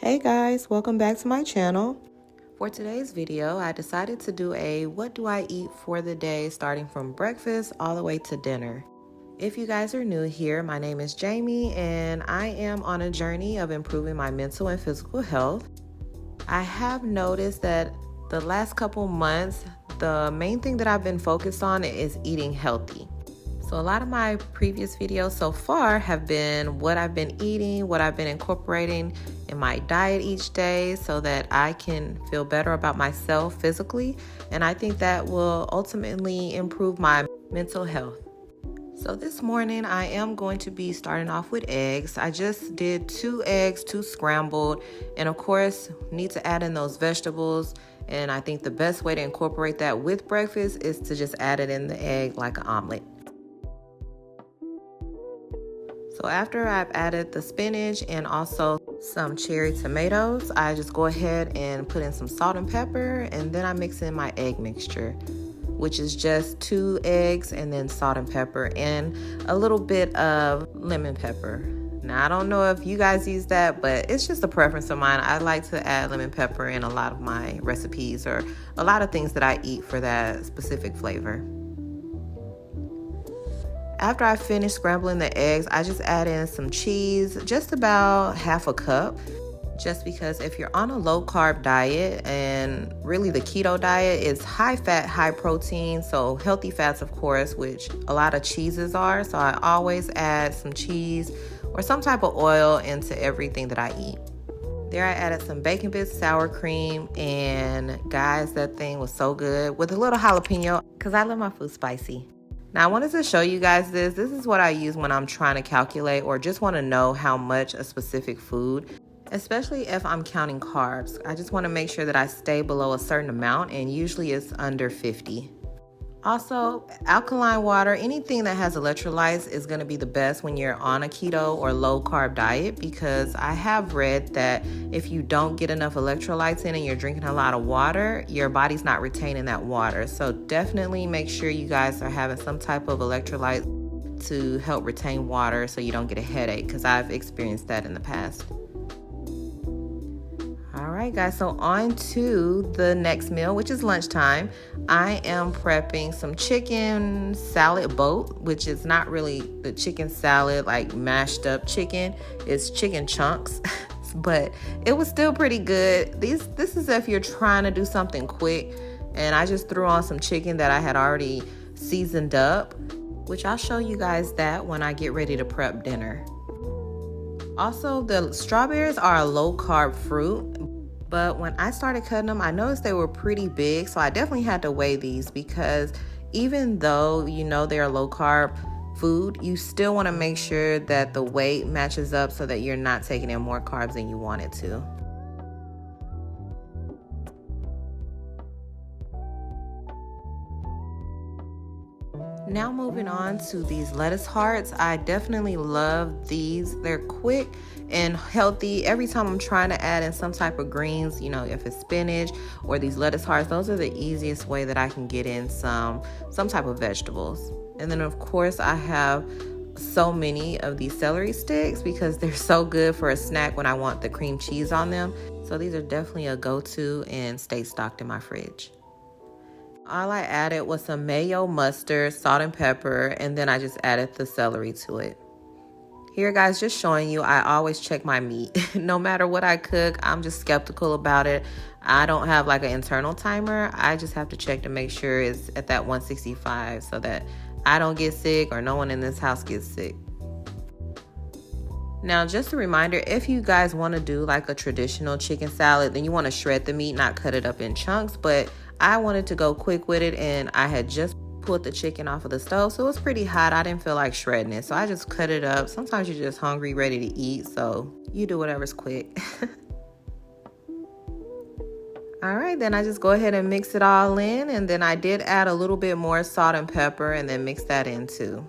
Hey guys, welcome back to my channel. For today's video, I decided to do a what do I eat for the day starting from breakfast all the way to dinner. If you guys are new here, my name is Jamie and I am on a journey of improving my mental and physical health. I have noticed that the last couple months, the main thing that I've been focused on is eating healthy. So a lot of my previous videos so far have been what I've been eating, what I've been incorporating in my diet each day so that I can feel better about myself physically. And I think that will ultimately improve my mental health. So this morning I am going to be starting off with eggs. I just did 2 eggs, 2 scrambled, and of course need to add in those vegetables. And I think the best way to incorporate that with breakfast is to just add it in the egg like an omelet. So after I've added the spinach and also some cherry tomatoes, I just go ahead and put in some salt and pepper, and then I mix in my egg mixture, which is just 2 eggs and then salt and pepper and a little bit of lemon pepper. Now, I don't know if you guys use that, but it's just a preference of mine. I like to add lemon pepper in a lot of my recipes or a lot of things that I eat for that specific flavor. After I finish scrambling the eggs, I just add in some cheese, just about half a cup. Just because if you're on a low carb diet, and really the keto diet is high fat, high protein, so healthy fats, of course, which a lot of cheeses are. So I always add some cheese or some type of oil into everything that I eat. There I added some bacon bits, sour cream, and guys, that thing was so good with a little jalapeno because I love my food spicy. Now I wanted to show you guys this. This is what I use when I'm trying to calculate or just want to know how much a specific food, especially if I'm counting carbs. I just want to make sure that I stay below a certain amount, and usually it's under 50. Also, alkaline water, anything that has electrolytes is going to be the best when you're on a keto or low carb diet, because I have read that if you don't get enough electrolytes in and you're drinking a lot of water, your body's not retaining that water. So definitely make sure you guys are having some type of electrolyte to help retain water so you don't get a headache, because I've experienced that in the past. All right, guys, so on to the next meal, which is lunchtime. I am prepping some chicken salad boat, which is not really the chicken salad, like mashed up chicken. It's chicken chunks, but it was still pretty good. This is if you're trying to do something quick, and I just threw on some chicken that I had already seasoned up, which I'll show you guys that when I get ready to prep dinner. Also, the strawberries are a low carb fruit, but when I started cutting them, I noticed they were pretty big. So I definitely had to weigh these, because even though you know they're a low carb food, you still want to make sure that the weight matches up so that you're not taking in more carbs than you want it to. Now moving on to these lettuce hearts. I definitely love these. They're quick and healthy. Every time I'm trying to add in some type of greens, you know, if it's spinach or these lettuce hearts, those are the easiest way that I can get in some type of vegetables. And then of course I have so many of these celery sticks because they're so good for a snack when I want the cream cheese on them. So these are definitely a go-to and stay stocked in my fridge. All I added was some mayo, mustard, salt and pepper, and then I just added the celery to it. Here, guys, just showing you, I always check my meat. No matter what I cook, I'm just skeptical about it. I don't have like an internal timer. I just have to check to make sure it's at that 165 so that I don't get sick or no one in this house gets sick. Now, just a reminder, if you guys want to do like a traditional chicken salad, then you want to shred the meat, not cut it up in chunks. But I wanted to go quick with it, and I had just pulled the chicken off of the stove, so it was pretty hot. I didn't feel like shredding it, so I just cut it up. Sometimes you're just hungry, ready to eat, so you do whatever's quick. All right, then I just go ahead and mix it all in, and then I did add a little bit more salt and pepper and then mix that in too.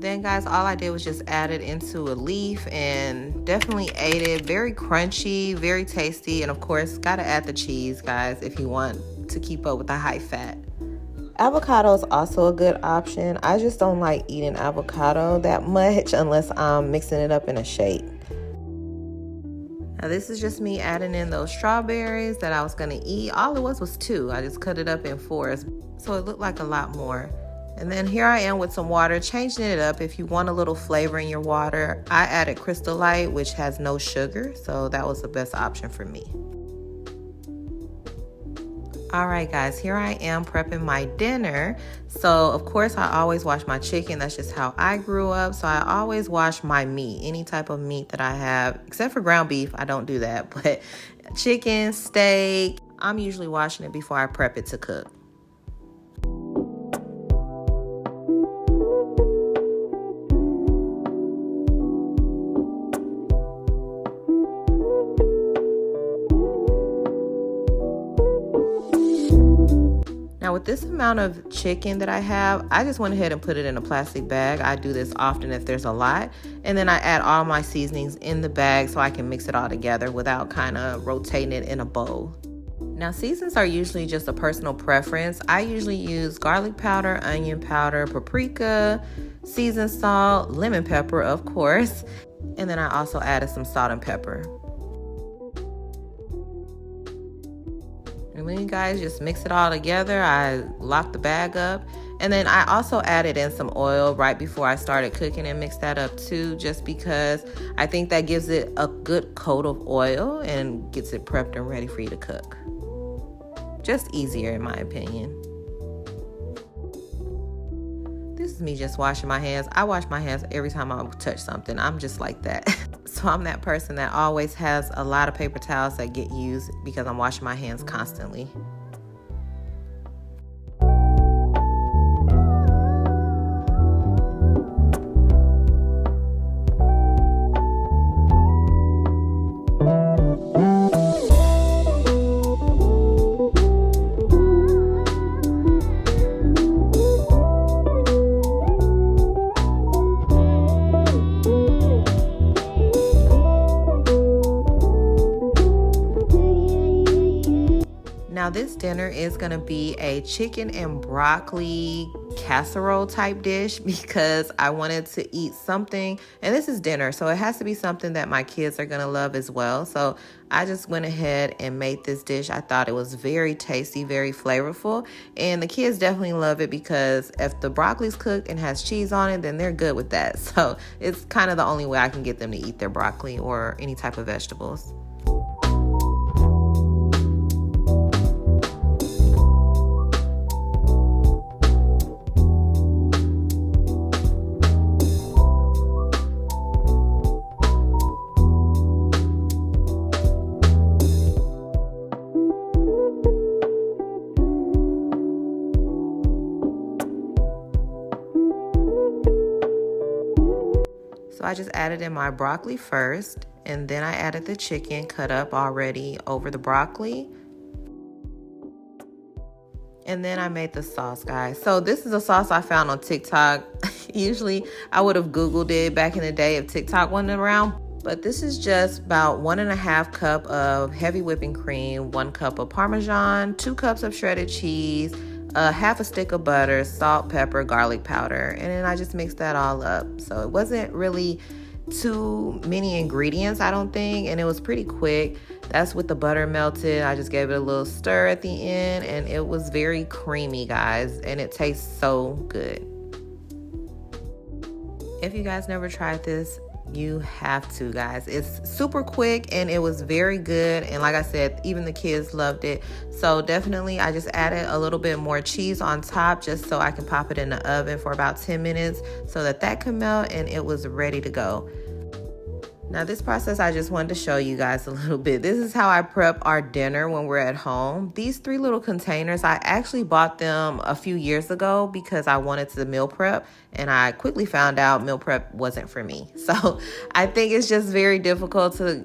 Then guys, all I did was just add it into a leaf and definitely ate it. Very crunchy, very tasty, and of course gotta add the cheese, guys, if you want to keep up with the high fat. Avocado is also a good option. I just don't like eating avocado that much unless I'm mixing it up in a shake. Now this is just me adding in those strawberries that I was going to eat. All it was 2. I just cut it up in 4, so it looked like a lot more. And then here I am with some water, changing it up. If you want a little flavor in your water, I added Crystal Light, which has no sugar, so that was the best option for me. All right, guys, here I am prepping my dinner. So, of course, I always wash my chicken. That's just how I grew up. So I always wash my meat, any type of meat that I have, except for ground beef. I don't do that. But chicken, steak, I'm usually washing it before I prep it to cook. Now with this amount of chicken that I have, I just went ahead and put it in a plastic bag. I do this often if there's a lot. And then I add all my seasonings in the bag so I can mix it all together without kind of rotating it in a bowl. Now seasons are usually just a personal preference. I usually use garlic powder, onion powder, paprika, seasoned salt, lemon pepper, of course. And then I also added some salt and pepper. And when you guys just mix it all together, I lock the bag up. And then I also added in some oil right before I started cooking and mixed that up too, just because I think that gives it a good coat of oil and gets it prepped and ready for you to cook. Just easier in my opinion. This is me just washing my hands. I wash my hands every time I touch something. I'm just like that. So I'm that person that always has a lot of paper towels that get used because I'm washing my hands constantly. Now this dinner is going to be a chicken and broccoli casserole type dish because I wanted to eat something, and this is dinner, so it has to be something that my kids are going to love as well. So I just went ahead and made this dish. I thought it was very tasty, very flavorful, and the kids definitely love it because if the broccoli's cooked and has cheese on it, then they're good with that. So it's kind of the only way I can get them to eat their broccoli or any type of vegetables. So I just added in my broccoli first, and then I added the chicken cut up already over the broccoli. And then I made the sauce, guys. So this is a sauce I found on TikTok. Usually I would have Googled it back in the day if TikTok wasn't around. But this is just about 1.5 cups of heavy whipping cream, 1 cup of Parmesan, 2 cups of shredded cheese, half a stick of butter, salt, pepper, garlic powder, and then I just mixed that all up. So it wasn't really too many ingredients, I don't think, and it was pretty quick. That's with the butter melted. I just gave it a little stir at the end, and it was very creamy, guys, and it tastes so good. If you guys never tried this, you have to, guys. It's super quick and it was very good, and like I said, even the kids loved it. So definitely I just added a little bit more cheese on top just so I can pop it in the oven for about 10 minutes so that can melt, and it was ready to go. Now this process, I just wanted to show you guys a little bit. This is how I prep our dinner when we're at home. These 3 little containers, I actually bought them a few years ago because I wanted to meal prep, and I quickly found out meal prep wasn't for me. So I think it's just very difficult to,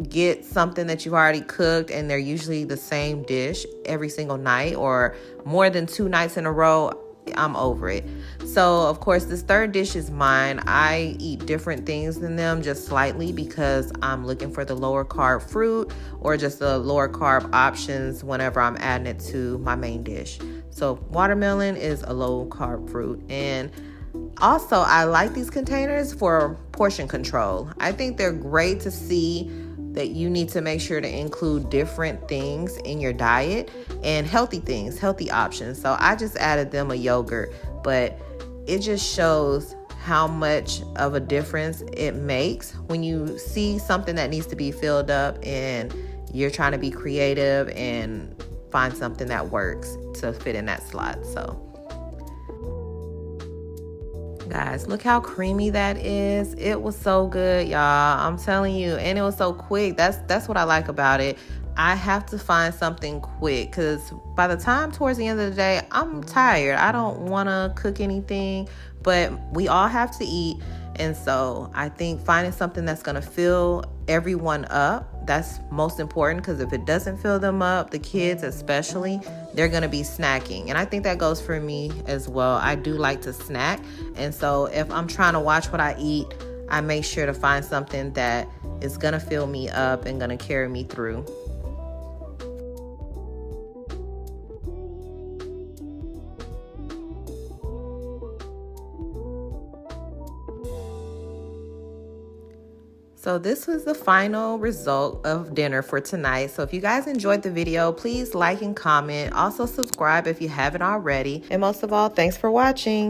get something that you've already cooked and they're usually the same dish every single night or more than 2 nights in a row. I'm over it. So, of course, this third dish is mine. I eat different things than them just slightly because I'm looking for the lower carb fruit or just the lower carb options whenever I'm adding it to my main dish. So, watermelon is a low carb fruit. And also, I like these containers for portion control. I think they're great to see that you need to make sure to include different things in your diet and healthy things, healthy options. So I just added them a yogurt, but it just shows how much of a difference it makes when you see something that needs to be filled up and you're trying to be creative and find something that works to fit in that slot. So guys, look how creamy that is. It was so good, y'all. I'm telling you, and it was so quick. That's what I like about it. I have to find something quick because by the time towards the end of the day, I'm tired. I don't want to cook anything, but we all have to eat. And so I think finding something that's going to fill everyone up, that's most important, because if it doesn't fill them up, the kids especially, they're going to be snacking. And I think that goes for me as well. I do like to snack. And so if I'm trying to watch what I eat, I make sure to find something that is going to fill me up and going to carry me through. So this was the final result of dinner for tonight. So if you guys enjoyed the video, please like and comment. Also subscribe if you haven't already. And most of all, thanks for watching.